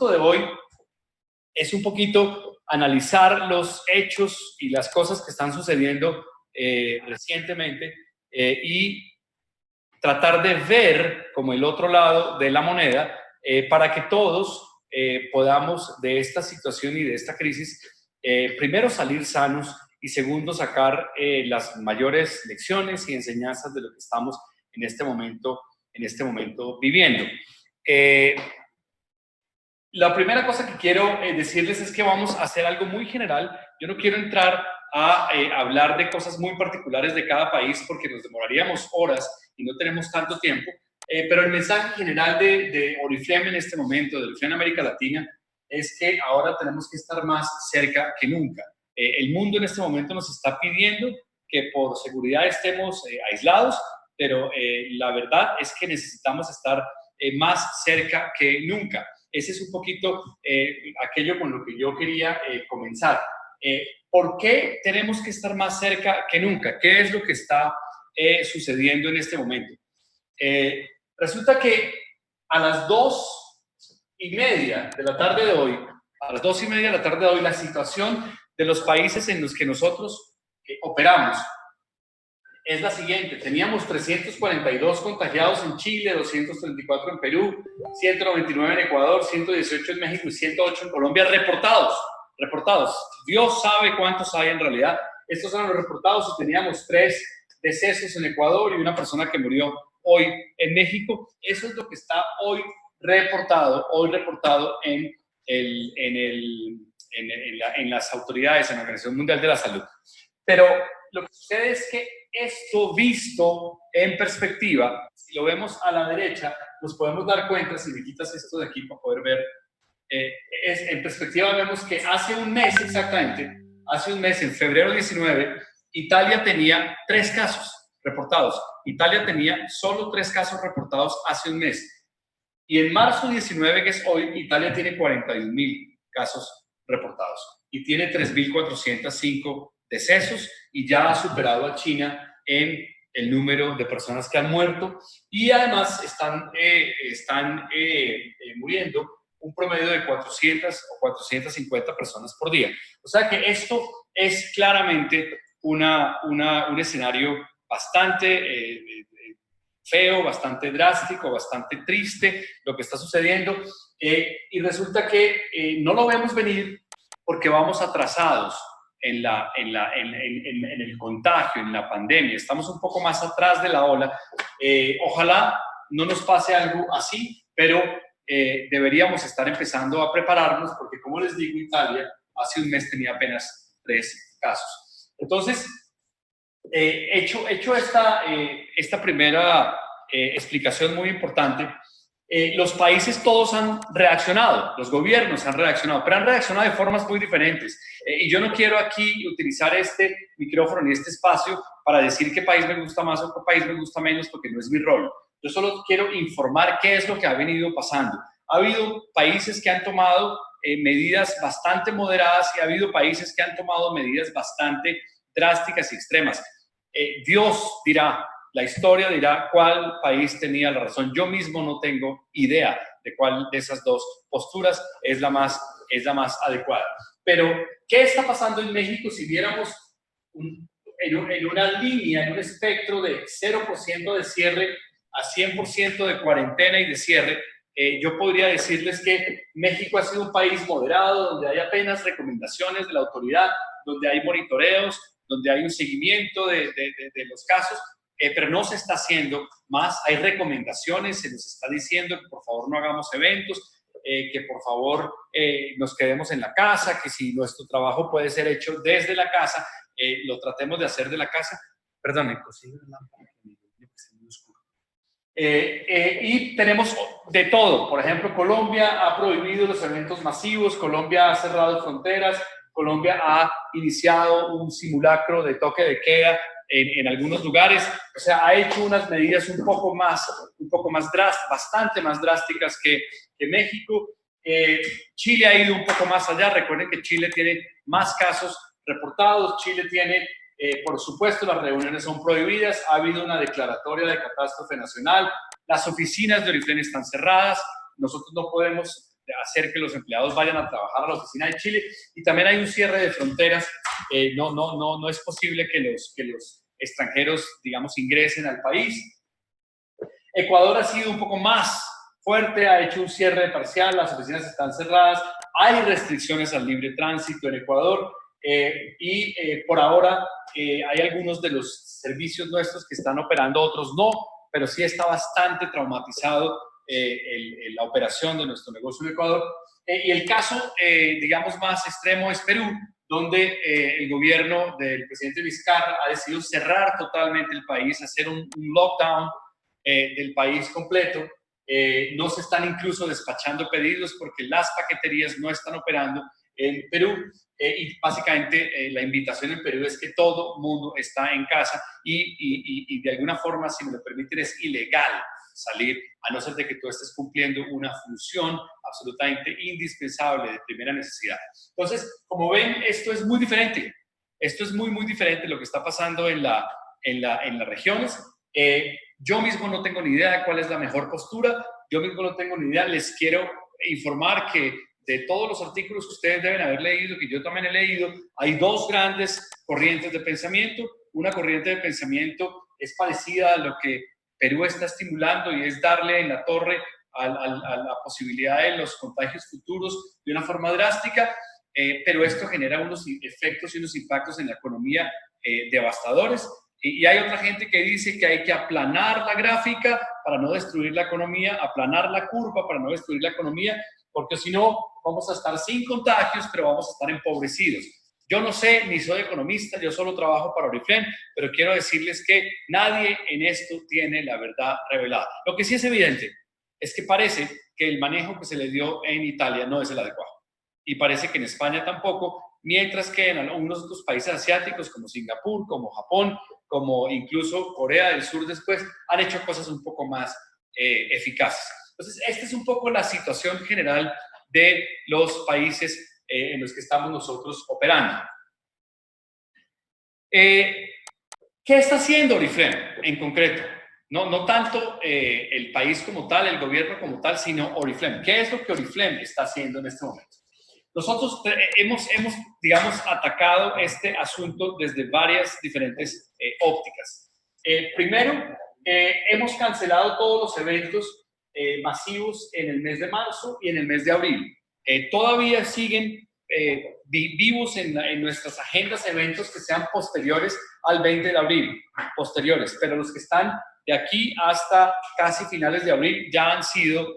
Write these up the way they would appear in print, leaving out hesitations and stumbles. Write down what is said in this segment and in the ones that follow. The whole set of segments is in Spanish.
propósito de hoy es un poquito analizar los hechos y las cosas que están sucediendo recientemente y tratar de ver como el otro lado de la moneda para que todos podamos de esta situación y de esta crisis primero salir sanos y segundo sacar las mayores lecciones y enseñanzas de lo que estamos en este momento viviendo. La primera cosa que quiero decirles es que vamos a hacer algo muy general. Yo no quiero entrar a hablar de cosas muy particulares de cada país porque nos demoraríamos horas y no tenemos tanto tiempo, pero el mensaje general de Oriflame en este momento, de Oriflame América Latina, es que ahora tenemos que estar más cerca que nunca. El mundo en este momento nos está pidiendo que por seguridad estemos aislados, pero la verdad es que necesitamos estar más cerca que nunca. Ese es un poquito aquello con lo que yo quería comenzar. ¿Por qué tenemos que estar más cerca que nunca? ¿Qué es lo que está sucediendo en este momento? Resulta que a las 2:30 de la tarde de hoy, la situación de los países en los que nosotros operamos es la siguiente. Teníamos 342 contagiados en Chile, 234 en Perú, 199 en Ecuador, 118 en México y 108 en Colombia reportados. Dios sabe cuántos hay en realidad. Estos son los reportados y teníamos 3 decesos en Ecuador y una persona que murió hoy en México. Eso es lo que está hoy reportado en las autoridades, en la Organización Mundial de la Salud. Pero lo que sucede es que esto visto en perspectiva, si lo vemos a la derecha, nos podemos dar cuenta, si me quitas esto de aquí para poder ver, en perspectiva vemos que hace un mes exactamente, en febrero 19, Italia tenía 3 casos reportados. Italia tenía solo 3 casos reportados hace un mes. Y en marzo 19, que es hoy, Italia tiene 41,000 casos reportados y tiene 3,405 decesos y ya ha superado a China en el número de personas que han muerto y además están muriendo un promedio de 400 o 450 personas por día. O sea que esto es claramente un escenario bastante feo, bastante drástico, bastante triste lo que está sucediendo y resulta que no lo vemos venir porque vamos atrasados en el contagio, en la pandemia. Estamos un poco más atrás de la ola. Ojalá no nos pase algo así, pero deberíamos estar empezando a prepararnos porque, como les digo, Italia hace un mes tenía apenas 3 casos. Entonces, hecho esta primera explicación muy importante, los países todos han reaccionado, los gobiernos han reaccionado, pero han reaccionado de formas muy diferentes. Y yo no quiero aquí utilizar este micrófono ni este espacio para decir qué país me gusta más o qué país me gusta menos, porque no es mi rol. Yo solo quiero informar qué es lo que ha venido pasando. Ha habido países que han tomado medidas bastante moderadas y ha habido países que han tomado medidas bastante drásticas y extremas. Dios dirá, la historia dirá cuál país tenía la razón. Yo mismo no tengo idea de cuál de esas dos posturas es la más adecuada. Pero, ¿qué está pasando en México si viéramos en una línea, en un espectro de 0% de cierre a 100% de cuarentena y de cierre? Yo podría decirles que México ha sido un país moderado, donde hay apenas recomendaciones de la autoridad, donde hay monitoreos, donde hay un seguimiento de los casos, pero no se está haciendo más. Hay recomendaciones, se nos está diciendo que por favor no hagamos eventos, que por favor nos quedemos en la casa, que si nuestro trabajo puede ser hecho desde la casa, lo tratemos de hacer de la casa. Perdón, consigo la lámpara que está muy oscuro. Y tenemos de todo. Por ejemplo, Colombia ha prohibido los eventos masivos, Colombia ha cerrado fronteras, Colombia ha iniciado un simulacro de toque de queda en algunos lugares. O sea, ha hecho unas medidas un poco más drásticas, bastante más drásticas que México. Chile ha ido un poco más allá. Recuerden que Chile tiene más casos reportados. Chile tiene, por supuesto, las reuniones son prohibidas. Ha habido una declaratoria de catástrofe nacional. Las oficinas de Oriflame están cerradas. Nosotros no podemos hacer que los empleados vayan a trabajar a la oficina de Chile, y también hay un cierre de fronteras. No es posible que los extranjeros, digamos, ingresen al país. Ecuador ha sido un poco más fuerte, ha hecho un cierre parcial, las oficinas están cerradas, hay restricciones al libre tránsito en Ecuador, por ahora hay algunos de los servicios nuestros que están operando, otros no, pero sí está bastante traumatizado la operación de nuestro negocio en Ecuador. Y el caso, digamos, más extremo es Perú, donde el gobierno del presidente Vizcarra ha decidido cerrar totalmente el país, hacer un lockdown del país completo. No se están incluso despachando pedidos porque las paqueterías no están operando en Perú. Y básicamente la invitación en Perú es que todo mundo está en casa y de alguna forma, si me lo permiten, es ilegal salir, a no ser de que tú estés cumpliendo una función absolutamente indispensable de primera necesidad. Entonces, como ven, esto es muy diferente. Esto es muy diferente lo que está pasando en las regiones. Yo mismo no tengo ni idea de cuál es la mejor postura. Yo mismo no tengo ni idea. Les quiero informar que de todos los artículos que ustedes deben haber leído, que yo también he leído, hay dos grandes corrientes de pensamiento. Una corriente de pensamiento es parecida a lo que Perú está estimulando y es darle en la torre a la posibilidad de los contagios futuros de una forma drástica, pero esto genera unos efectos y unos impactos en la economía devastadores. Y hay otra gente que dice que hay que aplanar la gráfica para no destruir la economía, aplanar la curva para no destruir la economía, porque si no vamos a estar sin contagios, pero vamos a estar empobrecidos. Yo no sé, ni soy economista, yo solo trabajo para Oriflame, pero quiero decirles que nadie en esto tiene la verdad revelada. Lo que sí es evidente es que parece que el manejo que se le dio en Italia no es el adecuado. Y parece que en España tampoco, mientras que en algunos otros países asiáticos como Singapur, como Japón, como incluso Corea del Sur después, han hecho cosas un poco más eficaces. Entonces, esta es un poco la situación general de los países en los que estamos nosotros operando. ¿Qué está haciendo Oriflame en concreto? No tanto el país como tal, el gobierno como tal, sino Oriflame. ¿Qué es lo que Oriflame está haciendo en este momento? Nosotros hemos, digamos, atacado este asunto desde varias diferentes ópticas. Primero, hemos cancelado todos los eventos masivos en el mes de marzo y en el mes de abril. Todavía siguen vivos en nuestras agendas eventos que sean posteriores al 20 de abril, pero los que están de aquí hasta casi finales de abril ya han sido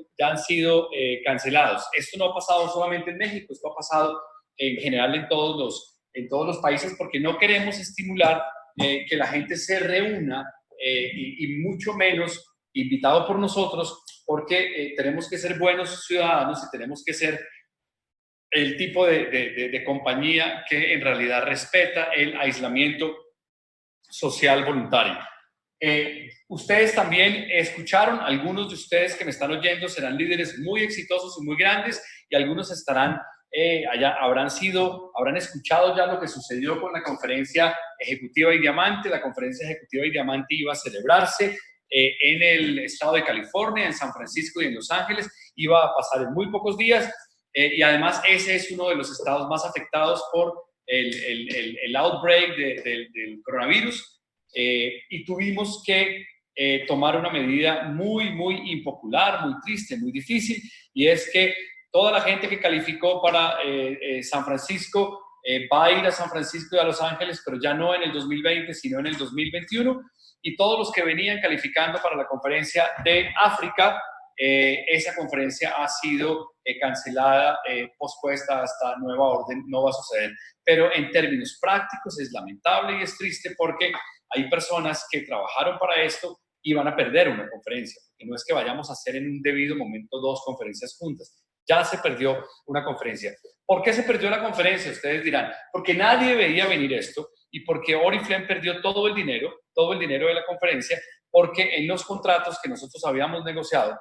cancelados. Esto no ha pasado solamente en México, esto ha pasado en general en todos los países, porque no queremos estimular que la gente se reúna y mucho menos invitado por nosotros, porque tenemos que ser buenos ciudadanos y tenemos que ser el tipo de compañía que en realidad respeta el aislamiento social voluntario. Ustedes también escucharon, algunos de ustedes que me están oyendo serán líderes muy exitosos y muy grandes, y algunos estarán habrán escuchado ya lo que sucedió con la conferencia ejecutiva y diamante. La conferencia ejecutiva y diamante iba a celebrarse en el estado de California, en San Francisco y en Los Ángeles. Iba a pasar en muy pocos días, y además ese es uno de los estados más afectados por el outbreak del coronavirus. Y tuvimos que tomar una medida muy impopular, muy triste, muy difícil, y es que toda la gente que calificó para San Francisco va a ir a San Francisco y a Los Ángeles, pero ya no en el 2020, sino en el 2021, y todos los que venían calificando para la conferencia de África, esa conferencia ha sido cancelada, pospuesta hasta nueva orden, no va a suceder. Pero en términos prácticos es lamentable y es triste, porque hay personas que trabajaron para esto y van a perder una conferencia, porque no es que vayamos a hacer en un debido momento dos conferencias juntas. Ya se perdió una conferencia. ¿Por qué se perdió la conferencia? Ustedes dirán, porque nadie veía venir esto, y porque Oriflame perdió todo el dinero de la conferencia, porque en los contratos que nosotros habíamos negociado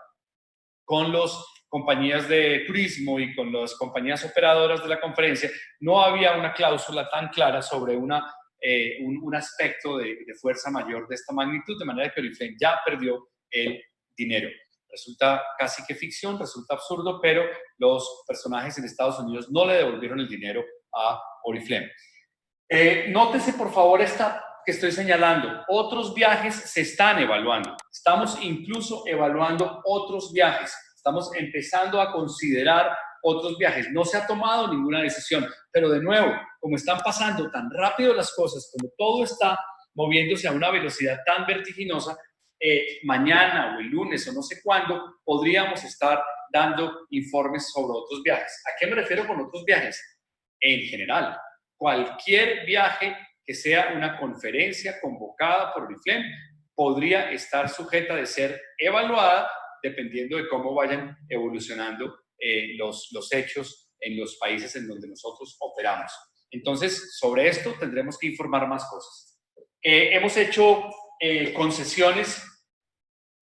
con las compañías de turismo y con las compañías operadoras de la conferencia, no había una cláusula tan clara sobre un aspecto de fuerza mayor de esta magnitud, de manera que Oriflame ya perdió el dinero. Resulta casi que ficción, resulta absurdo, pero los personajes en Estados Unidos no le devolvieron el dinero a Oriflame. Nótese, por favor, esta que estoy señalando. Otros viajes se están evaluando. Estamos incluso evaluando otros viajes. Estamos empezando a considerar otros viajes. No se ha tomado ninguna decisión, pero de nuevo, como están pasando tan rápido las cosas, como todo está moviéndose a una velocidad tan vertiginosa, mañana o el lunes o no sé cuándo podríamos estar dando informes sobre otros viajes. ¿A qué me refiero con otros viajes? En general, cualquier viaje que sea una conferencia convocada por Oriflame podría estar sujeta de ser evaluada dependiendo de cómo vayan evolucionando los hechos en los países en donde nosotros operamos. Entonces, sobre esto tendremos que informar más cosas. Hemos hecho concesiones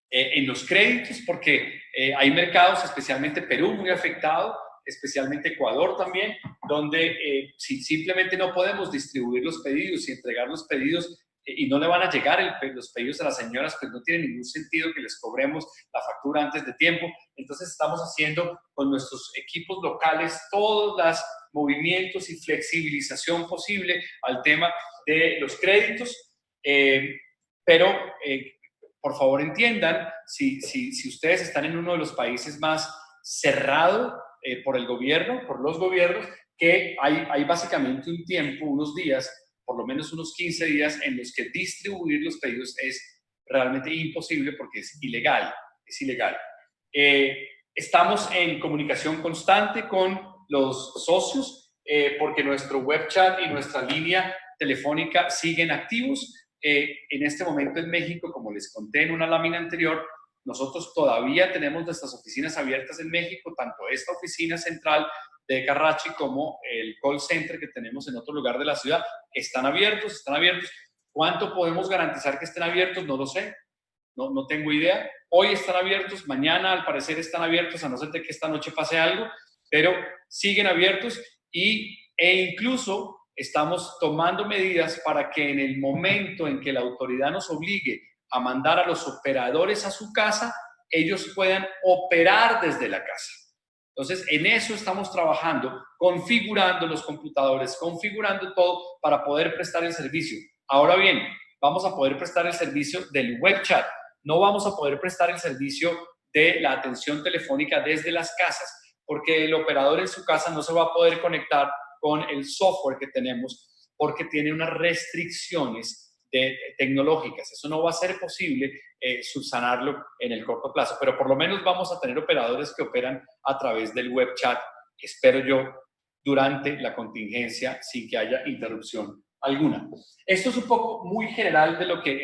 en los créditos porque hay mercados, especialmente Perú, muy afectado, especialmente Ecuador también, donde si simplemente no podemos distribuir los pedidos y entregar los pedidos y no le van a llegar los pedidos a las señoras, pues no tiene ningún sentido que les cobremos la factura antes de tiempo. Entonces estamos haciendo con nuestros equipos locales todos los movimientos y flexibilización posible al tema de los créditos, pero por favor entiendan, si ustedes están en uno de los países más cerrados por el gobierno, por los gobiernos, que hay básicamente un tiempo, unos días, por lo menos unos 15 días, en los que distribuir los pedidos es realmente imposible porque es ilegal, es ilegal. Estamos en comunicación constante con los socios porque nuestro web chat y nuestra línea telefónica siguen activos. En este momento en México, como les conté en una lámina anterior, nosotros todavía tenemos nuestras oficinas abiertas en México, tanto esta oficina central de Carracci como el call center que tenemos en otro lugar de la ciudad. Están abiertos, están abiertos. ¿Cuánto podemos garantizar que estén abiertos? No lo sé, no tengo idea. Hoy están abiertos, mañana al parecer están abiertos, a no ser de que esta noche pase algo, pero siguen abiertos e incluso estamos tomando medidas para que en el momento en que la autoridad nos obligue a mandar a los operadores a su casa, ellos puedan operar desde la casa. Entonces, en eso estamos trabajando, configurando los computadores, configurando todo para poder prestar el servicio. Ahora bien, vamos a poder prestar el servicio del web chat. No vamos a poder prestar el servicio de la atención telefónica desde las casas, porque el operador en su casa no se va a poder conectar con el software que tenemos porque tiene unas restricciones tecnológicas. Eso no va a ser posible subsanarlo en el corto plazo, pero por lo menos vamos a tener operadores que operan a través del web chat, espero yo, durante la contingencia sin que haya interrupción alguna. Esto es un poco muy general de lo que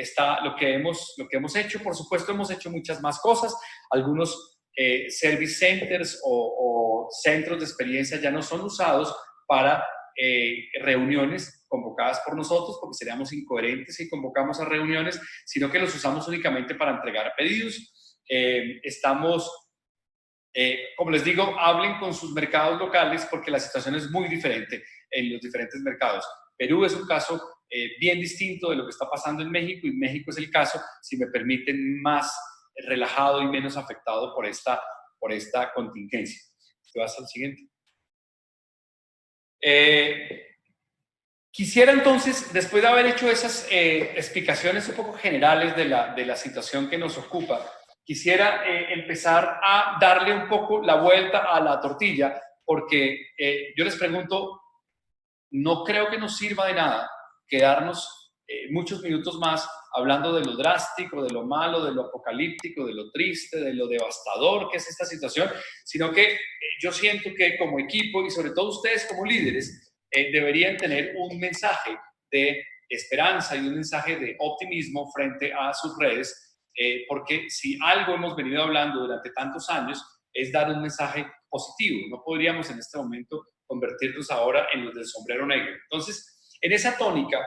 hemos hecho. Por supuesto, hemos hecho muchas más cosas. Algunos service centers o centros de experiencia ya no son usados para reuniones convocadas por nosotros, porque seríamos incoherentes si convocamos a reuniones, sino que los usamos únicamente para entregar pedidos. Como les digo, hablen con sus mercados locales porque la situación es muy diferente en los diferentes mercados. Perú es un caso bien distinto de lo que está pasando en México, y México es el caso, si me permiten, más relajado y menos afectado por esta contingencia. ¿Te vas al siguiente? Quisiera entonces, después de haber hecho esas explicaciones un poco generales de la situación que nos ocupa, quisiera empezar a darle un poco la vuelta a la tortilla, porque yo les pregunto, no creo que nos sirva de nada quedarnos muchos minutos más hablando de lo drástico, de lo malo, de lo apocalíptico, de lo triste, de lo devastador que es esta situación, sino que yo siento que como equipo y sobre todo ustedes como líderes deberían tener un mensaje de esperanza y un mensaje de optimismo frente a sus redes, porque si algo hemos venido hablando durante tantos años es dar un mensaje positivo. No podríamos en este momento convertirnos ahora en los del sombrero negro. Entonces, en esta tónica,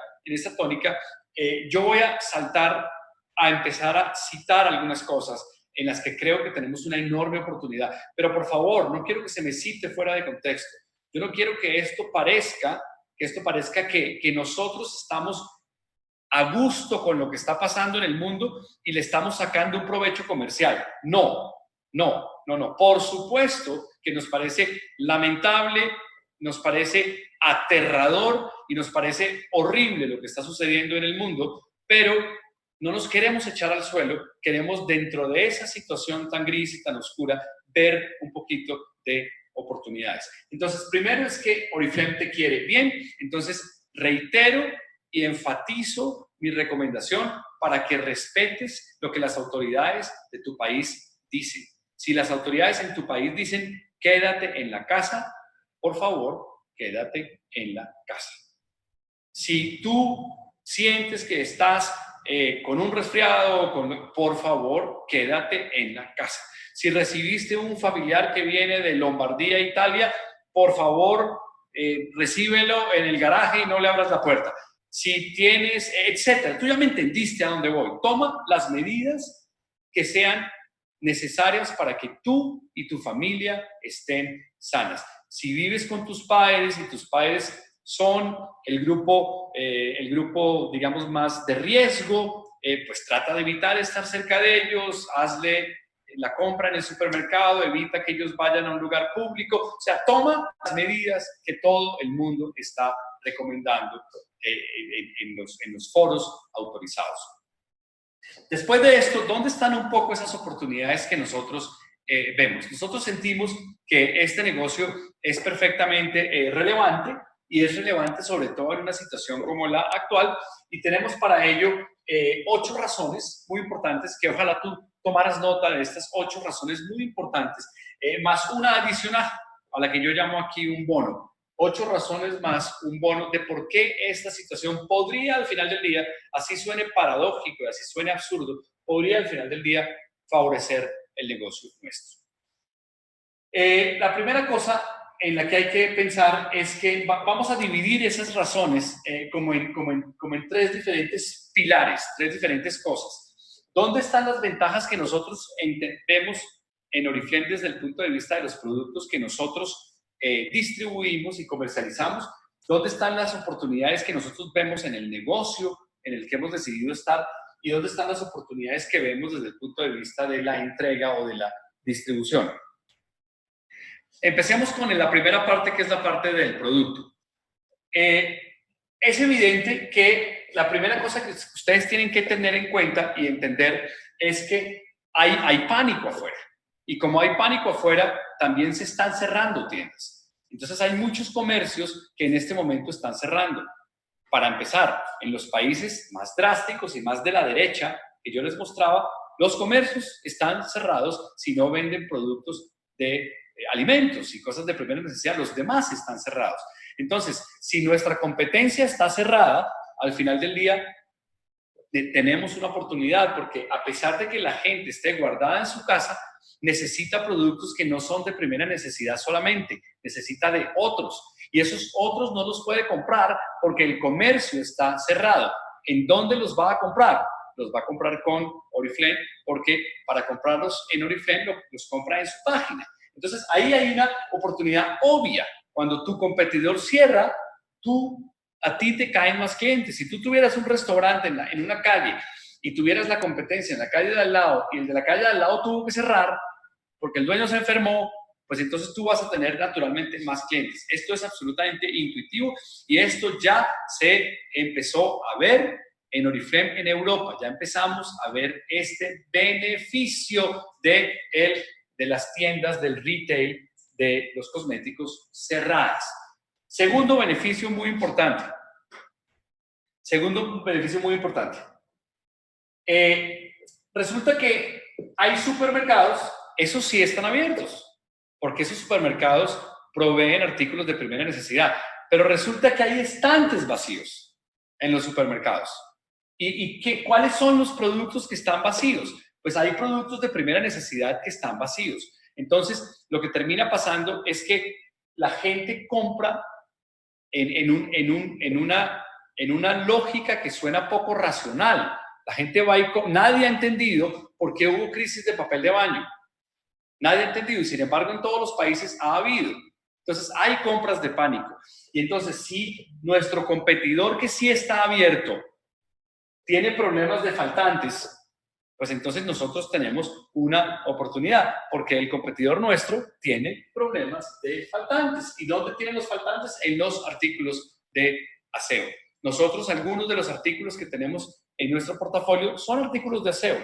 yo voy a saltar a empezar a citar algunas cosas en las que creo que tenemos una enorme oportunidad. Pero por favor, no quiero que se me cite fuera de contexto. Yo no quiero que esto parezca que nosotros estamos a gusto con lo que está pasando en el mundo y le estamos sacando un provecho comercial. No, No, no, no. Por supuesto que nos parece lamentable, nos parece aterrador y nos parece horrible lo que está sucediendo en el mundo, pero no nos queremos echar al suelo, queremos dentro de esa situación tan gris y tan oscura ver un poquito de oportunidades. Entonces, primero es que Oriflame te quiere bien, entonces reitero y enfatizo mi recomendación para que respetes lo que las autoridades de tu país dicen. Si las autoridades en tu país dicen quédate en la casa, por favor, quédate en la casa. Si tú sientes que estás con un resfriado, por favor, quédate en la casa. Si recibiste un familiar que viene de Lombardía, Italia, por favor, recíbelo en el garaje y no le abras la puerta. Si tienes, etcétera, tú ya me entendiste a dónde voy. Toma las medidas que sean necesarias para que tú y tu familia estén sanas. Si vives con tus padres y tus padres son el grupo, digamos, más de riesgo, pues trata de evitar estar cerca de ellos, hazle la compra en el supermercado, evita que ellos vayan a un lugar público, o sea, toma las medidas que todo el mundo está recomendando en los foros autorizados. Después de esto, ¿dónde están un poco esas oportunidades que nosotros vemos? Nosotros sentimos que este negocio es perfectamente relevante y es relevante sobre todo en una situación como la actual y tenemos para ello 8 razones muy importantes que ojalá tú tomaras nota de estas 8 razones muy importantes, más una adicional a la que yo llamo aquí un bono. 8 razones más un bono de por qué esta situación podría al final del día, así suene paradójico y así suene absurdo, podría al final del día favorecer el negocio nuestro. La primera cosa en la que hay que pensar es que vamos a dividir esas razones como en 3 diferentes pilares, 3 diferentes cosas. ¿Dónde están las ventajas que nosotros entendemos en Oriflame desde el punto de vista de los productos que nosotros distribuimos y comercializamos? ¿Dónde están las oportunidades que nosotros vemos en el negocio en el que hemos decidido estar? ¿Y dónde están las oportunidades que vemos desde el punto de vista de la entrega o de la distribución? Empecemos con la primera parte, que es la parte del producto. Es evidente que la primera cosa que ustedes tienen que tener en cuenta y entender es que hay pánico afuera. Y como hay pánico afuera, también se están cerrando tiendas. Entonces hay muchos comercios que en este momento están cerrando. Para empezar, en los países más drásticos y más de la derecha que yo les mostraba, los comercios están cerrados si no venden productos de alimentos y cosas de primera necesidad, los demás están cerrados. Entonces, si nuestra competencia está cerrada, al final del día tenemos una oportunidad porque a pesar de que la gente esté guardada en su casa, necesita productos que no son de primera necesidad solamente, necesita de otros. Y esos otros no los puede comprar porque el comercio está cerrado. ¿En dónde los va a comprar? Los va a comprar con Oriflame porque para comprarlos en Oriflame los compra en su página. Entonces, ahí hay una oportunidad obvia. Cuando tu competidor cierra, a ti te caen más clientes. Si tú tuvieras un restaurante en una calle y tuvieras la competencia en la calle de al lado y el de la calle de al lado tuvo que cerrar porque el dueño se enfermó, pues entonces tú vas a tener naturalmente más clientes. Esto es absolutamente intuitivo y esto ya se empezó a ver en Oriflame en Europa. Ya empezamos a ver este beneficio de las tiendas del retail de los cosméticos cerradas. Segundo beneficio muy importante. Resulta que hay supermercados, esos sí están abiertos, porque esos supermercados proveen artículos de primera necesidad, pero resulta que hay estantes vacíos en los supermercados. ¿Cuáles son los productos que están vacíos? Pues hay productos de primera necesidad que están vacíos. Entonces, lo que termina pasando es que la gente compra en una lógica que suena poco racional. La gente va nadie ha entendido por qué hubo crisis de papel de baño. Nadie ha entendido y sin embargo en todos los países ha habido. Entonces hay compras de pánico. Y entonces si nuestro competidor que sí está abierto tiene problemas de faltantes, pues entonces nosotros tenemos una oportunidad, porque el competidor nuestro tiene problemas de faltantes. ¿Y dónde tienen los faltantes? En los artículos de aseo. Nosotros, algunos de los artículos que tenemos en nuestro portafolio son artículos de aseo.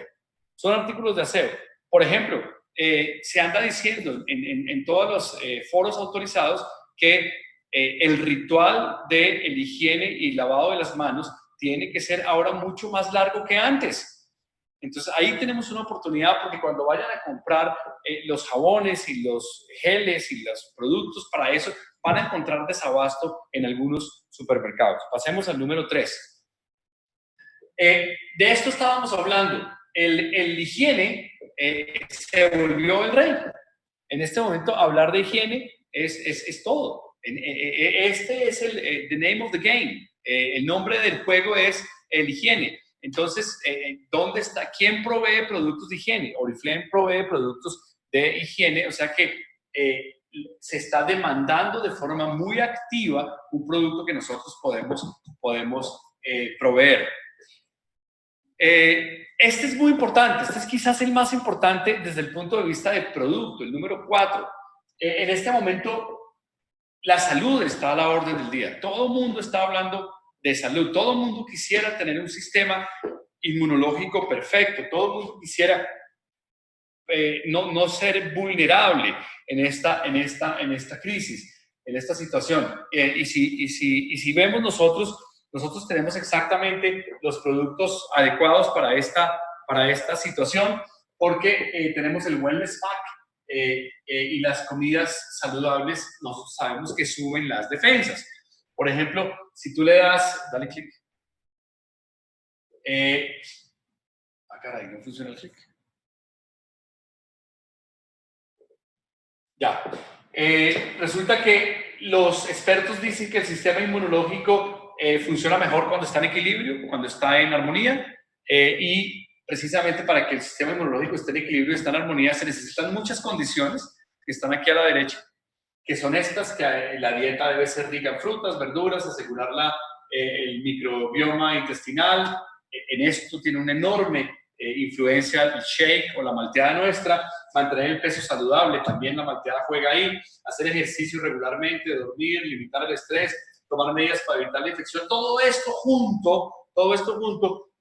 Son artículos de aseo. Por ejemplo, se anda diciendo en todos los foros autorizados que el ritual de el higiene y lavado de las manos tiene que ser ahora mucho más largo que antes. Entonces ahí tenemos una oportunidad, porque cuando vayan a comprar los jabones y los geles y los productos para eso, van a encontrar desabasto en algunos supermercados. Pasemos al número 3. De esto estábamos hablando. El higiene se volvió el rey. En este momento hablar de higiene es todo. Este es the name of the game. El nombre del juego es el higiene. Entonces, ¿dónde está? ¿Quién provee productos de higiene? Oriflame provee productos de higiene, o sea que se está demandando de forma muy activa un producto que nosotros podemos proveer. Este es muy importante, este es quizás el más importante desde el punto de vista del producto, el número 4. En este momento, la salud está a la orden del día. Todo el mundo está hablando de salud. Todo el mundo quisiera tener un sistema inmunológico perfecto. Todo el mundo quisiera no ser vulnerable en esta crisis, en esta situación. Y si vemos nosotros tenemos exactamente los productos adecuados para esta situación, porque tenemos el Wellness Pack y las comidas saludables. Nosotros sabemos que suben las defensas. Por ejemplo, si tú le das, dale clic. Caray, no funciona el clic. Ya. Resulta que los expertos dicen que el sistema inmunológico funciona mejor cuando está en equilibrio, cuando está en armonía, y precisamente para que el sistema inmunológico esté en equilibrio y esté en armonía se necesitan muchas condiciones que están aquí a la derecha, que son estas: que la dieta debe ser rica en frutas, verduras, asegurar el microbioma intestinal. En esto tiene una enorme influencia el shake o la malteada nuestra. Mantener el peso saludable, también la malteada juega ahí. Hacer ejercicio regularmente, dormir, limitar el estrés, tomar medidas para evitar la infección. Todo esto junto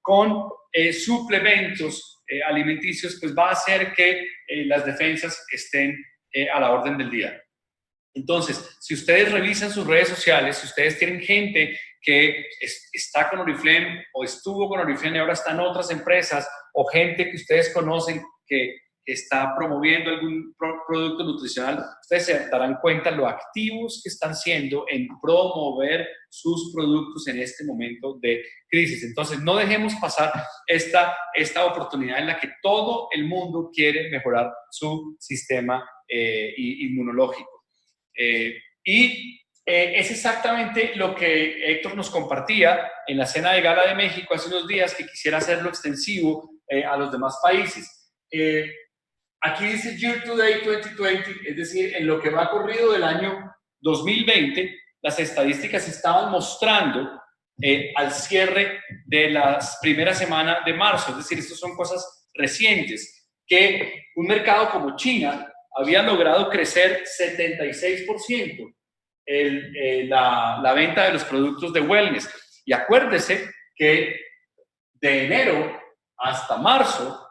con suplementos alimenticios, pues va a hacer que las defensas estén a la orden del día. Entonces, si ustedes revisan sus redes sociales, si ustedes tienen gente que está con Oriflame o estuvo con Oriflame y ahora está en otras empresas, o gente que ustedes conocen que está promoviendo algún producto nutricional, ustedes se darán cuenta lo activos que están siendo en promover sus productos en este momento de crisis. Entonces, no dejemos pasar esta oportunidad en la que todo el mundo quiere mejorar su sistema inmunológico. Es exactamente lo que Héctor nos compartía en la cena de gala de México hace unos días, que quisiera hacerlo extensivo a los demás países. Aquí dice Year to Date 2020, es decir, en lo que va corrido del año 2020, las estadísticas estaban mostrando al cierre de la primera semana de marzo, es decir, estas son cosas recientes, que un mercado como China había logrado crecer 76% la venta de los productos de wellness. Y acuérdese que de enero hasta marzo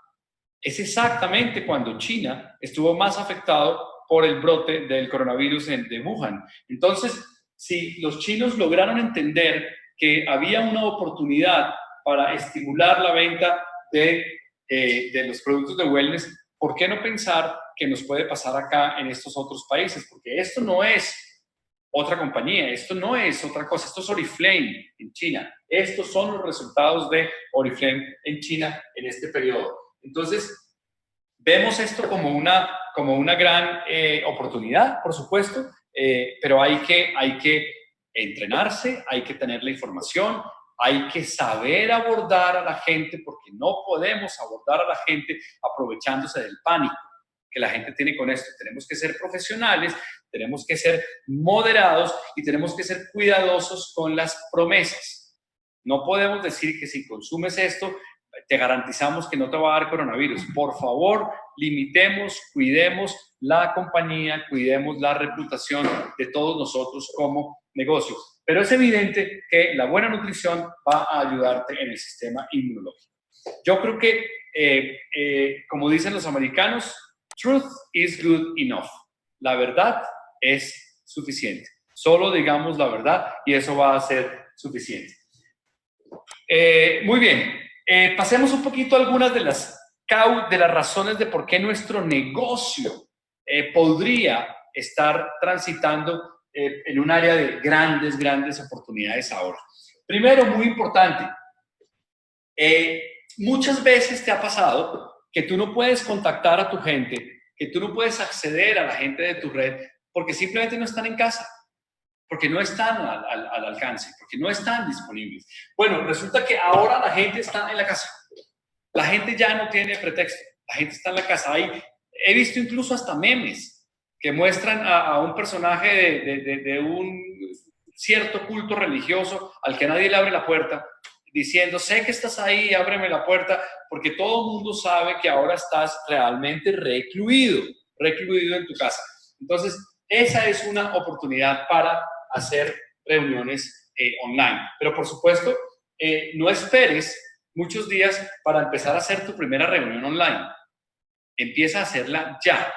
es exactamente cuando China estuvo más afectado por el brote del coronavirus de Wuhan. Entonces, si los chinos lograron entender que había una oportunidad para estimular la venta de los productos de wellness, ¿por qué no pensar que nos puede pasar acá en estos otros países? Porque esto no es otra compañía, esto no es otra cosa, esto es Oriflame en China. Estos son los resultados de Oriflame en China en este periodo. Entonces, vemos esto como una gran oportunidad, por supuesto, pero hay que entrenarse, hay que tener la información, hay que saber abordar a la gente, porque no podemos abordar a la gente aprovechándose del pánico que la gente tiene con esto. Tenemos que ser profesionales, tenemos que ser moderados y tenemos que ser cuidadosos con las promesas. No podemos decir que si consumes esto te garantizamos que no te va a dar coronavirus. Por favor, limitemos, cuidemos la compañía, cuidemos la reputación de todos nosotros como negocio. Pero es evidente que la buena nutrición va a ayudarte en el sistema inmunológico. Yo creo que, como dicen los americanos, truth is good enough. La verdad es suficiente. Solo digamos la verdad y eso va a ser suficiente. Muy bien. Pasemos un poquito a algunas de las razones de por qué nuestro negocio podría estar transitando en un área de grandes oportunidades ahora. Primero, muy importante, muchas veces te ha pasado que tú no puedes contactar a tu gente, que tú no puedes acceder a la gente de tu red porque simplemente no están en casa, porque no están al alcance, porque no están disponibles. Bueno, resulta que ahora la gente está en la casa. La gente ya no tiene pretexto. La gente está en la casa. He visto incluso hasta memes que muestran a un personaje de un cierto culto religioso al que nadie le abre la puerta, diciendo, sé que estás ahí, ábreme la puerta, porque todo el mundo sabe que ahora estás realmente recluido en tu casa. Entonces, esa es una oportunidad para hacer reuniones online. Pero, por supuesto, no esperes muchos días para empezar a hacer tu primera reunión online. Empieza a hacerla ya.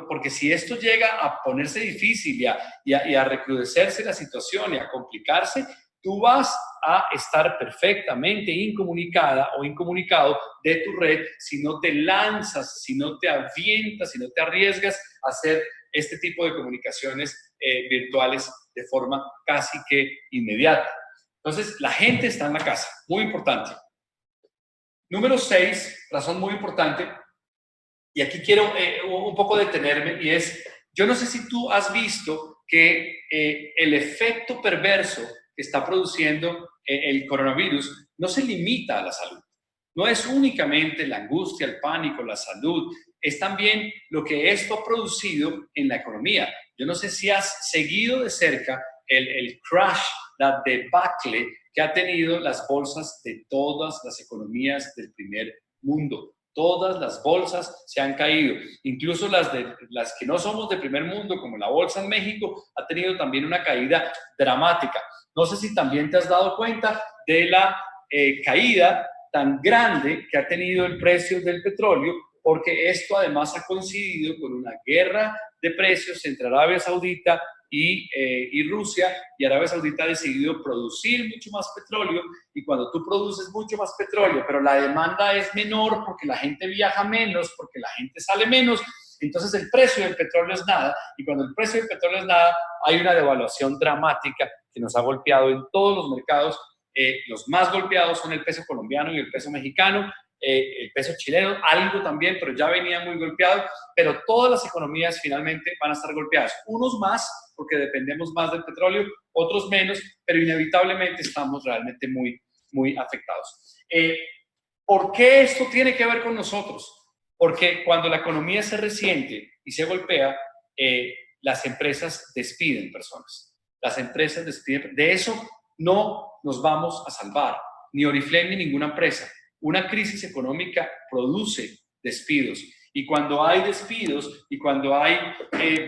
Porque si esto llega a ponerse difícil y a recrudecerse la situación y a complicarse, tú vas a estar perfectamente incomunicada o incomunicado de tu red si no te lanzas, si no te avientas, si no te arriesgas a hacer este tipo de comunicaciones virtuales de forma casi que inmediata. Entonces, la gente está en la casa, muy importante. Número 6, razón muy importante, y aquí quiero un poco detenerme, y es, yo no sé si tú has visto que el efecto perverso que está produciendo el coronavirus no se limita a la salud. No es únicamente la angustia, el pánico, la salud, es también lo que esto ha producido en la economía. Yo no sé si has seguido de cerca el crash, la debacle que ha tenido las bolsas de todas las economías del primer mundo. Todas las bolsas se han caído, incluso las que no somos de primer mundo, como la bolsa en México, ha tenido también una caída dramática. No sé si también te has dado cuenta de la caída tan grande que ha tenido el precio del petróleo, porque esto además ha coincidido con una guerra de precios entre Arabia Saudita y Rusia, y Arabia Saudita ha decidido producir mucho más petróleo, y cuando tú produces mucho más petróleo, pero la demanda es menor porque la gente viaja menos, porque la gente sale menos, entonces el precio del petróleo es nada, y cuando el precio del petróleo es nada, hay una devaluación dramática que nos ha golpeado en todos los mercados. Los más golpeados son el peso colombiano y el peso mexicano, el peso chileno, algo también, pero ya venía muy golpeado, pero todas las economías finalmente van a estar golpeadas, unos más porque dependemos más del petróleo, otros menos, pero inevitablemente estamos realmente muy afectados. ¿Por qué esto tiene que ver con nosotros? Porque cuando la economía se resiente y se golpea, las empresas despiden personas. Las empresas despiden. De eso no nos vamos a salvar, ni Oriflame ni ninguna empresa. Una crisis económica produce despidos. Y cuando hay despidos y cuando hay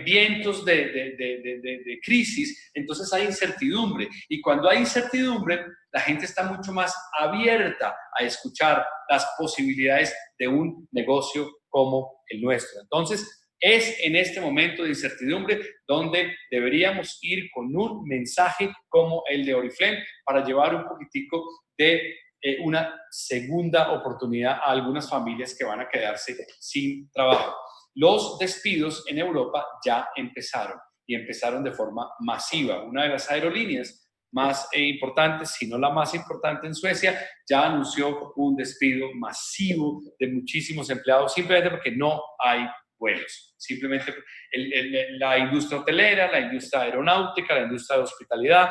vientos de crisis, entonces hay incertidumbre. Y cuando hay incertidumbre, la gente está mucho más abierta a escuchar las posibilidades de un negocio como el nuestro. Entonces, es en este momento de incertidumbre donde deberíamos ir con un mensaje como el de Oriflame para llevar un poquitico de una segunda oportunidad a algunas familias que van a quedarse sin trabajo. Los despidos en Europa ya empezaron y empezaron de forma masiva. Una de las aerolíneas más importantes, si no la más importante en Suecia, ya anunció un despido masivo de muchísimos empleados simplemente porque no hay vuelos. Simplemente la industria hotelera, la industria aeronáutica, la industria de hospitalidad,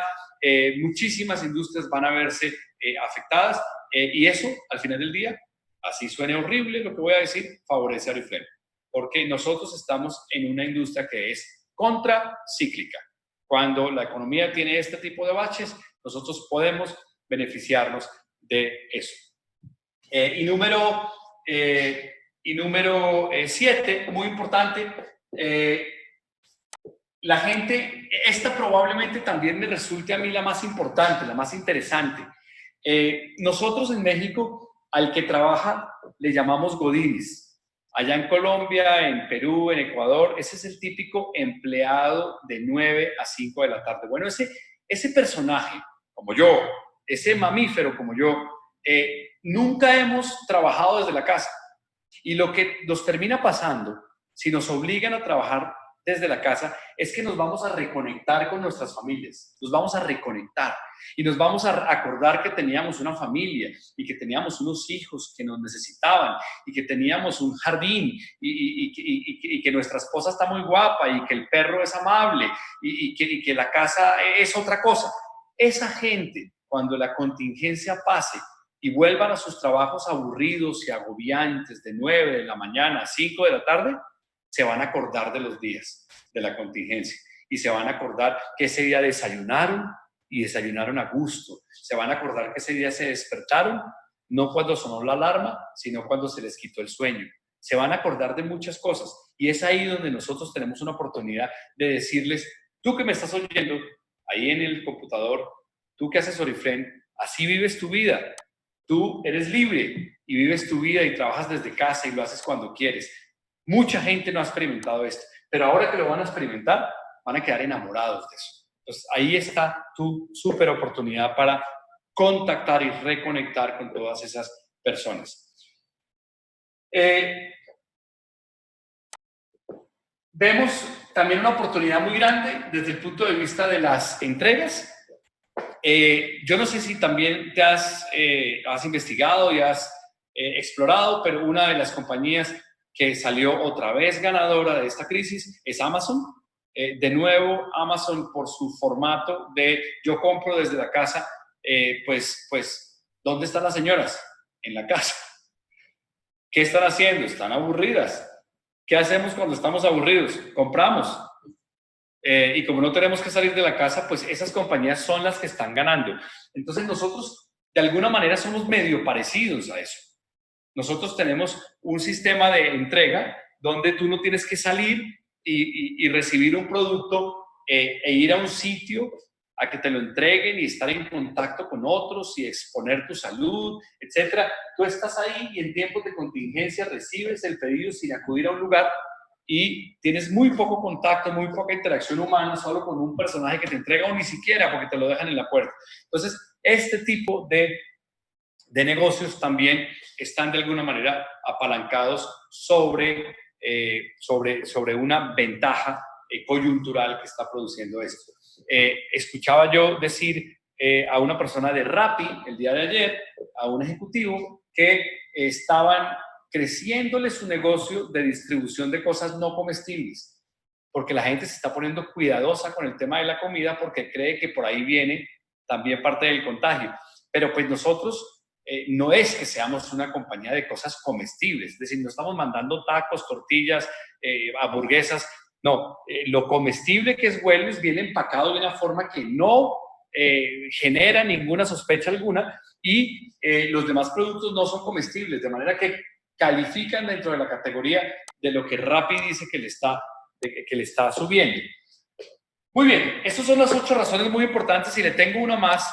muchísimas industrias van a verse afectadas y eso, al final del día, así suene horrible lo que voy a decir, favorece a Oriflame, porque nosotros estamos en una industria que es contracíclica. Cuando la economía tiene este tipo de baches, nosotros podemos beneficiarnos de eso. Y número 7, muy importante, la gente, esta probablemente también me resulte a mí la más importante, la más interesante. Nosotros en México, al que trabaja, le llamamos godines. Allá en Colombia, en Perú, en Ecuador, ese es el típico empleado de 9 a 5 de la tarde. Bueno, ese personaje, como yo, ese mamífero como yo, nunca hemos trabajado desde la casa. Y lo que nos termina pasando, si nos obligan a trabajar desde la casa, es que nos vamos a reconectar con nuestras familias, nos vamos a reconectar y nos vamos a acordar que teníamos una familia y que teníamos unos hijos que nos necesitaban y que teníamos un jardín y que nuestra esposa está muy guapa y que el perro es amable y que la casa es otra cosa. Esa gente, cuando la contingencia pase y vuelvan a sus trabajos aburridos y agobiantes de 9 de la mañana a 5 de la tarde, se van a acordar de los días de la contingencia y se van a acordar que ese día desayunaron y desayunaron a gusto. Se van a acordar que ese día se despertaron, no cuando sonó la alarma, sino cuando se les quitó el sueño. Se van a acordar de muchas cosas y es ahí donde nosotros tenemos una oportunidad de decirles, tú que me estás oyendo, ahí en el computador, tú que haces Oriflame, así vives tu vida. Tú eres libre y vives tu vida y trabajas desde casa y lo haces cuando quieres. Mucha gente no ha experimentado esto, pero ahora que lo van a experimentar, van a quedar enamorados de eso. Entonces, ahí está tu súper oportunidad para contactar y reconectar con todas esas personas. Vemos también una oportunidad muy grande desde el punto de vista de las entregas. Yo no sé si también te has investigado y has explorado, pero una de las compañías que salió otra vez ganadora de esta crisis es Amazon. De nuevo, Amazon, por su formato de yo compro desde la casa, pues, ¿dónde están las señoras? En la casa. ¿Qué están haciendo? Están aburridas. ¿Qué hacemos cuando estamos aburridos? Compramos. Y como no tenemos que salir de la casa, pues esas compañías son las que están ganando. Entonces nosotros, de alguna manera, somos medio parecidos a eso. Nosotros tenemos un sistema de entrega donde tú no tienes que salir y recibir un producto e ir a un sitio a que te lo entreguen y estar en contacto con otros y exponer tu salud, etcétera. Tú estás ahí y en tiempos de contingencia recibes el pedido sin acudir a un lugar y tienes muy poco contacto, muy poca interacción humana solo con un personaje que te entrega o ni siquiera porque te lo dejan en la puerta. Entonces, este tipo de negocios también están de alguna manera apalancados sobre una ventaja coyuntural que está produciendo esto. Escuchaba yo decir a una persona de Rappi el día de ayer, a un ejecutivo, que estaban creciéndole su negocio de distribución de cosas no comestibles, porque la gente se está poniendo cuidadosa con el tema de la comida porque cree que por ahí viene también parte del contagio. Pero pues nosotros no es que seamos una compañía de cosas comestibles, es decir, no estamos mandando tacos, tortillas, hamburguesas, no, lo comestible que es Wellness viene empacado de una forma que no genera ninguna sospecha alguna y los demás productos no son comestibles, de manera que califican dentro de la categoría de lo que Rappi dice que le está subiendo. Muy bien, estas son las 8 razones muy importantes y le tengo una más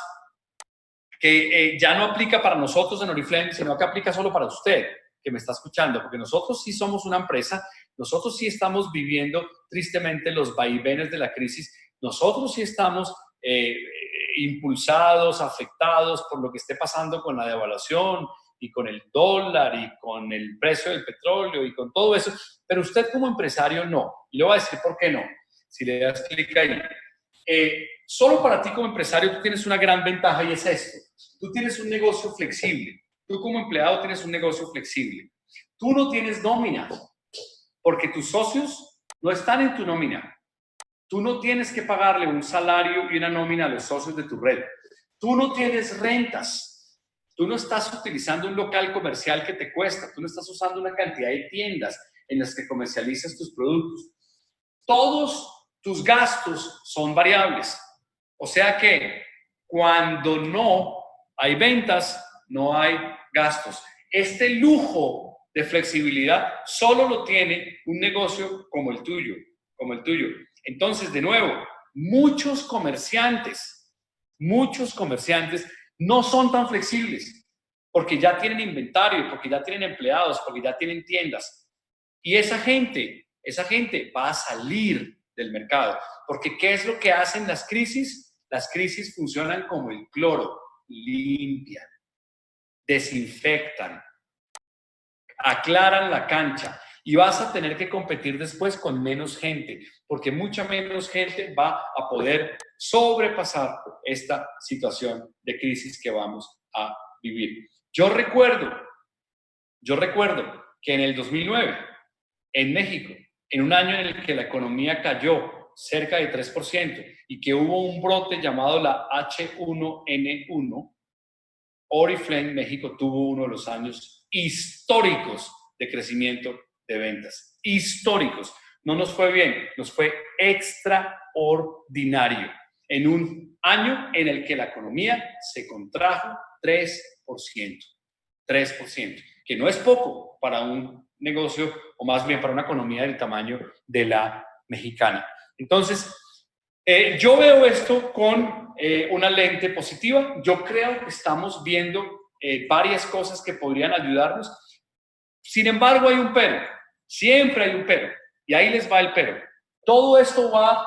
que ya no aplica para nosotros en Oriflame, sino que aplica solo para usted que me está escuchando, porque nosotros sí somos una empresa, nosotros sí estamos viviendo tristemente los vaivenes de la crisis, nosotros sí estamos impulsados, afectados por lo que esté pasando con la devaluación y con el dólar y con el precio del petróleo y con todo eso, pero usted como empresario no. Y le voy a decir por qué no, si le das clic ahí. Solo para ti como empresario tú tienes una gran ventaja y es esto. Tú tienes un negocio flexible. Tú como empleado tienes un negocio flexible. Tú no tienes nómina porque tus socios no están en tu nómina. Tú no tienes que pagarle un salario y una nómina a los socios de tu red. Tú no tienes rentas. Tú no estás utilizando un local comercial que te cuesta. Tú no estás usando una cantidad de tiendas en las que comercializas tus productos. Todos tus gastos son variables. O sea que cuando no hay ventas, no hay gastos. Este lujo de flexibilidad solo lo tiene un negocio como el tuyo, Entonces, de nuevo, muchos comerciantes no son tan flexibles porque ya tienen inventario, porque ya tienen empleados, porque ya tienen tiendas. Y esa gente va a salir del mercado. Porque ¿qué es lo que hacen las crisis? Las crisis funcionan como el cloro, limpian, desinfectan, aclaran la cancha y vas a tener que competir después con menos gente, porque mucha menos gente va a poder sobrepasar esta situación de crisis que vamos a vivir. Yo recuerdo que en el 2009, en México, en un año en el que la economía cayó cerca de 3% y que hubo un brote llamado la H1N1, Oriflame México tuvo uno de los años históricos de crecimiento de ventas. Históricos. No nos fue bien, nos fue extraordinario. En un año en el que la economía se contrajo 3%. 3%, que no es poco para un negocio, o más bien para una economía del tamaño de la mexicana. Entonces, yo veo esto con una lente positiva. Yo creo que estamos viendo varias cosas que podrían ayudarnos. Sin embargo, hay un pero. Siempre hay un pero. Y ahí les va el pero. Todo esto va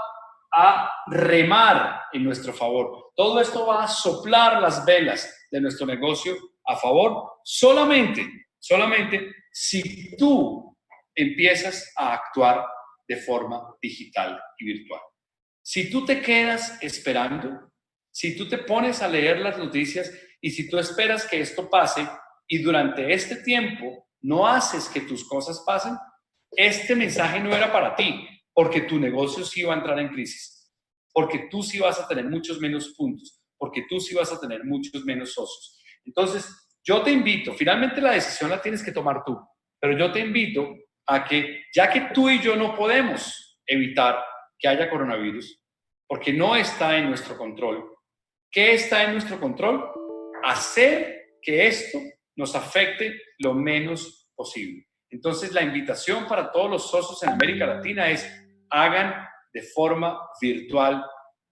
a remar en nuestro favor. Todo esto va a soplar las velas de nuestro negocio a favor solamente si tú empiezas a actuar de forma digital y virtual. Si tú te quedas esperando, si tú te pones a leer las noticias y si tú esperas que esto pase y durante este tiempo no haces que tus cosas pasen, este mensaje no era para ti, porque tu negocio sí va a entrar en crisis, porque tú sí vas a tener muchos menos puntos, porque tú sí vas a tener muchos menos socios. Entonces, yo te invito, finalmente la decisión la tienes que tomar tú, pero yo te invito a que, ya que tú y yo no podemos evitar que haya coronavirus, porque no está en nuestro control, ¿qué está en nuestro control? Hacer que esto nos afecte lo menos posible. Entonces, la invitación para todos los socios en América Latina es: hagan de forma virtual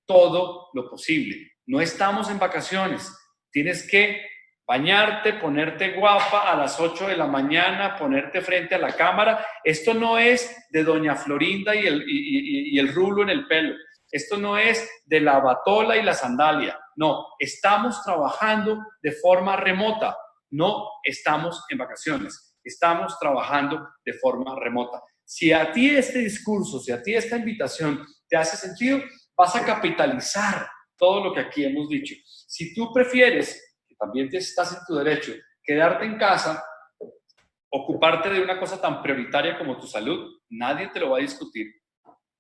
todo lo posible. No estamos en vacaciones. Tienes que bañarte, ponerte guapa a las 8 de la mañana, ponerte frente a la cámara. Esto no es de Doña Florinda y el rulo en el pelo. Esto no es de la batola y la sandalia. No, estamos trabajando de forma remota. No estamos en vacaciones. Estamos trabajando de forma remota. Si a ti este discurso, si a ti esta invitación te hace sentido, vas a capitalizar todo lo que aquí hemos dicho. Si tú prefieres, que también estás en tu derecho, quedarte en casa, ocuparte de una cosa tan prioritaria como tu salud, nadie te lo va a discutir.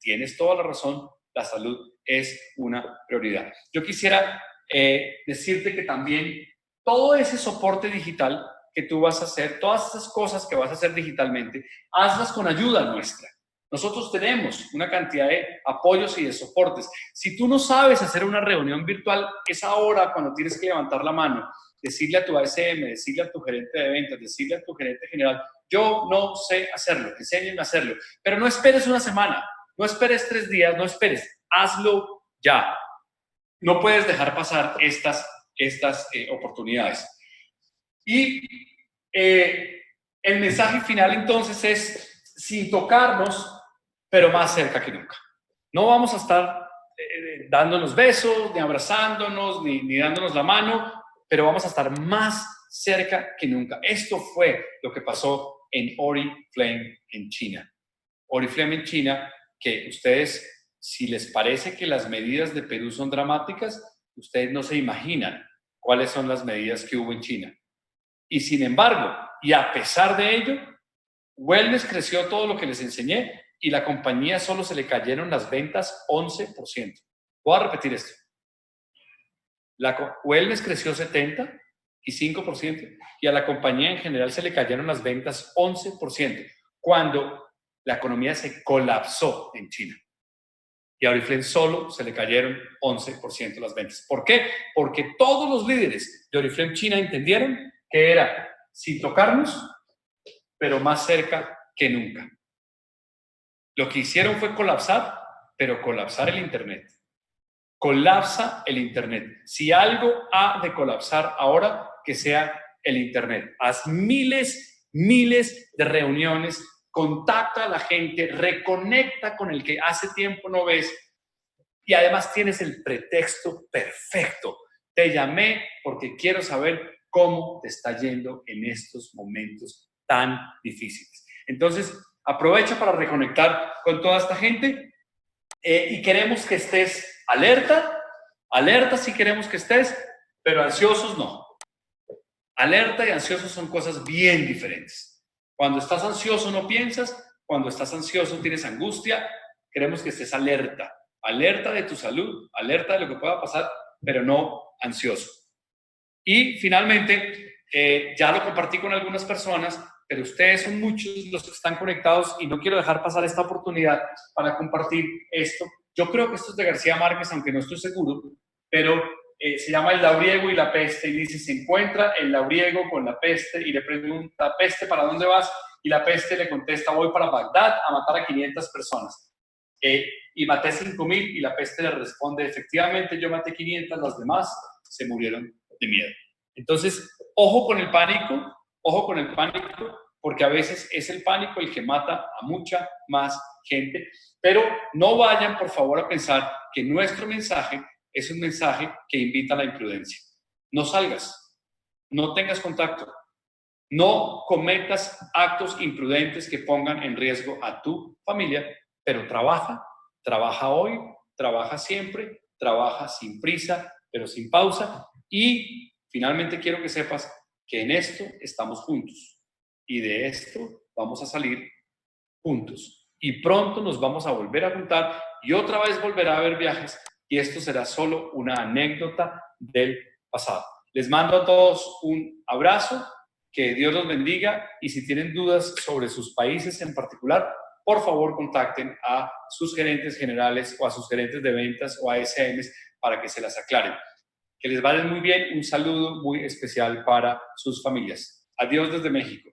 Tienes toda la razón, la salud es una prioridad. Yo quisiera decirte que también todo ese soporte digital que tú vas a hacer, todas esas cosas que vas a hacer digitalmente, hazlas con ayuda nuestra. Nosotros tenemos una cantidad de apoyos y de soportes. Si tú no sabes hacer una reunión virtual, es ahora cuando tienes que levantar la mano, decirle a tu ASM, decirle a tu gerente de ventas, decirle a tu gerente general: yo no sé hacerlo, enséñenme a hacerlo. Pero no esperes una semana, no esperes 3 días, no esperes, hazlo ya. No puedes dejar pasar estas oportunidades. Y el mensaje final entonces es: sin tocarnos, pero más cerca que nunca. No vamos a estar dándonos besos, ni abrazándonos, ni dándonos la mano, pero vamos a estar más cerca que nunca. Esto fue lo que pasó en Oriflame en China. Oriflame en China, que ustedes, si les parece que las medidas de Perú son dramáticas, ustedes no se imaginan cuáles son las medidas que hubo en China. Y sin embargo, y a pesar de ello, Wellness creció todo lo que les enseñé y la compañía solo se le cayeron las ventas 11%. Voy a repetir esto. Wellness creció 75% y a la compañía en general se le cayeron las ventas 11%, cuando la economía se colapsó en China. Y a Oriflame solo se le cayeron 11% las ventas. ¿Por qué? Porque todos los líderes de Oriflame China entendieron que era sin tocarnos, pero más cerca que nunca. Lo que hicieron fue colapsar, pero colapsar el Internet. Colapsa el Internet. Si algo ha de colapsar ahora, que sea el Internet. Haz miles de reuniones, contacta a la gente, reconecta con el que hace tiempo no ves y además tienes el pretexto perfecto. Te llamé porque quiero saber cómo te está yendo en estos momentos tan difíciles. Entonces, aprovecha para reconectar con toda esta gente y queremos que estés alerta si queremos que estés, pero ansiosos no. Alerta y ansiosos son cosas bien diferentes. Cuando estás ansioso no piensas, cuando estás ansioso tienes angustia, queremos que estés alerta de tu salud, alerta de lo que pueda pasar, pero no ansioso. Y finalmente, ya lo compartí con algunas personas, pero ustedes son muchos los que están conectados y no quiero dejar pasar esta oportunidad para compartir esto. Yo creo que esto es de García Márquez, aunque no estoy seguro, pero se llama El labriego y la peste, y dice, se encuentra el labriego con la peste y le pregunta, peste, ¿para dónde vas? Y la peste le contesta, voy para Bagdad a matar a 500 personas. Y maté 5.000 y la peste le responde, efectivamente yo maté 500, las demás se murieron de miedo. Entonces, ojo con el pánico, porque a veces es el pánico el que mata a mucha más gente, pero no vayan por favor a pensar que nuestro mensaje es un mensaje que invita a la imprudencia. No salgas, no tengas contacto, no cometas actos imprudentes que pongan en riesgo a tu familia, pero trabaja hoy, trabaja siempre, trabaja sin prisa, pero sin pausa. Y finalmente quiero que sepas que en esto estamos juntos y de esto vamos a salir juntos. Y pronto nos vamos a volver a juntar y otra vez volverá a haber viajes y esto será solo una anécdota del pasado. Les mando a todos un abrazo, que Dios los bendiga y si tienen dudas sobre sus países en particular, por favor contacten a sus gerentes generales o a sus gerentes de ventas o a SMs para que se las aclaren. Que les vaya muy bien, un saludo muy especial para sus familias. Adiós desde México.